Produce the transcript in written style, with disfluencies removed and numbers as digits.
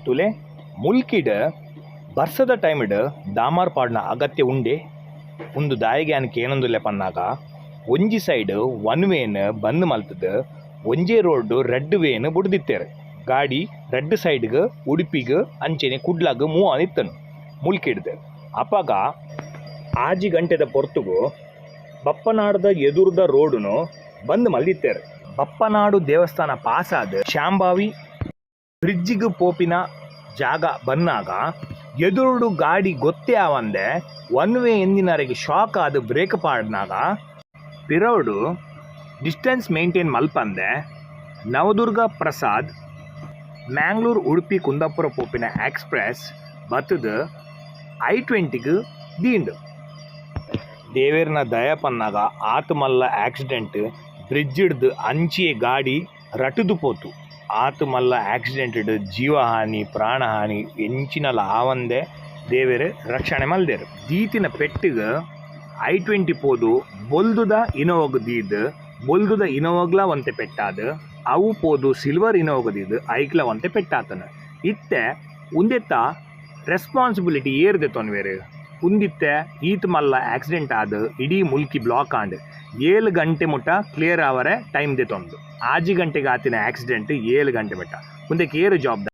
ತುಲೆ ಮುಲ್ಕಿಡ್ ಬರ್ಸದ ಟೈಮಿಡ್ ದಾಮಾರ್ ಪಾಡ್ನ ಅಗತ್ಯ ಉಂಡೆ ಒಂದು ದಾಯಿಗೆ ಅನ್ಕೆ ಏನೊಂದುಲ್ಲೆ ಪನ್ನಾಗ ಒಂಜಿ ಸೈಡ್ ಒನ್ ವೇನ್ ಬಂದ್ ಮಲ್ತದ ಒಂಜೇ ರೋಡ್ ರೆಡ್ ವೇನ್ ಬುಡ್ದಿತ್ತೇರು ಗಾಡಿ ರೆಡ್ ಸೈಡ್ಗೆ ಉಡುಪಿಗೆ ಅಂಚೆನೆ ಕುಡ್ಲಾಗ ಮೂವ್ ನಿತ್ತನು ಮುಲ್ಕಿಡ್ದು ಅಪಾಗ ಆಜಿ ಗಂಟೆದ ಪೊರ್ತುಗು ಬಪ್ಪನಾಡದ ಎದುರ್ದ ರೋಡುನು ಬಂದ್ ಮಲ್ದಿತ್ತೇರು ಬಪ್ಪನಾಡು ದೇವಸ್ಥಾನ ಪಾಸಾದ ಶಾಂಭಾವಿ ಬ್ರಿಡ್ಜಿಗೆ ಪೋಪಿನ ಜಾಗ ಬಂದಾಗ ಎದುರುಡು ಗಾಡಿ ಗೊತ್ತೇ ಆವಂದೆ ಒನ್ ವೇ ಎಂದಿನವರೆಗೆ ಶಾಕ್ ಆದ ಬ್ರೇಕ್ ಪಾಡ್ನಾಗ ಪಿರೌಡು ಡಿಸ್ಟೆನ್ಸ್ ಮೇಂಟೈನ್ ಮಲ್ಪಂದೆ ನವದುರ್ಗ ಪ್ರಸಾದ್ ಮ್ಯಾಂಗ್ಳೂರು ಉಡುಪಿ ಕುಂದಾಪುರ ಪೋಪಿನ ಎಕ್ಸ್ಪ್ರೆಸ್ ಬತ್ತದ I-20ಗೆ ದೀಂಡು ದೇವೇರ್ನ ದಯ ಪನ್ನಾಗ ಆತ ಮಲ್ಲ ಆಕ್ಸಿಡೆಂಟ್ ಬ್ರಿಡ್ಜ್ ಹಿಡ್ದು ಅಂಚಿಯೇ ಗಾಡಿ ರಟುದು ಪೋತು ಆತ ಮಲ್ಲ ಆಕ್ಸಿಡೆಂಟ್ ಜೀವಹಾನಿ ಪ್ರಾಣಹಾನಿ ಎಂಚಿನಲ್ಲ ಆವಂದೆ ದೇವೇರು ರಕ್ಷಣೆ ಮಲ್ದೇರು ದೀತಿನ ಪೆಟ್ಟಿಗೆ I-20 ಪೋದು ಬೊಲ್ದುದ ಇನೋವಗ್ ದೀದ್ ಬೊಲ್ದುದ ಇನೋವಗ್ಲ ಒಂತೆ ಪೆಟ್ಟಾದ ಅವು ಪೋದು ಸಿಲ್ವರ್ ಇನೋವಗದೀದ್ ಐಕ್ಲ ಒಂತೆ ಪೆಟ್ಟಾತನ ಇತ್ತೆ ಉಂದೆತ್ತ ರೆಸ್ಪಾನ್ಸಿಬಿಲಿಟಿ ಏರ್ದೆ ತೊನ್ವೇರು ಉಂದಿತ್ತೆ ಈತ್ ಮಲ್ಲ ಆಕ್ಸಿಡೆಂಟ್ ಆದ ಇಡೀ ಮುಲ್ಕಿ ಬ್ಲಾಕ್ ಆಂಡ್ 7 ಗಂಟೆ ಮುಟ್ಟ ಕ್ಲಿಯರ್ ಆವರೆ ಟೈಮ್ ದೆ ತೊಂದು ಆಜಿ ಗಂಟೆಗೆ ಆತಿನ ಆಕ್ಸಿಡೆಂಟ್ 7 ಗಂಟೆ ಮುಟ್ಟ ಮುಂದಕ್ಕೆ ಏರು ಜವಾಬ್ದಾರಿ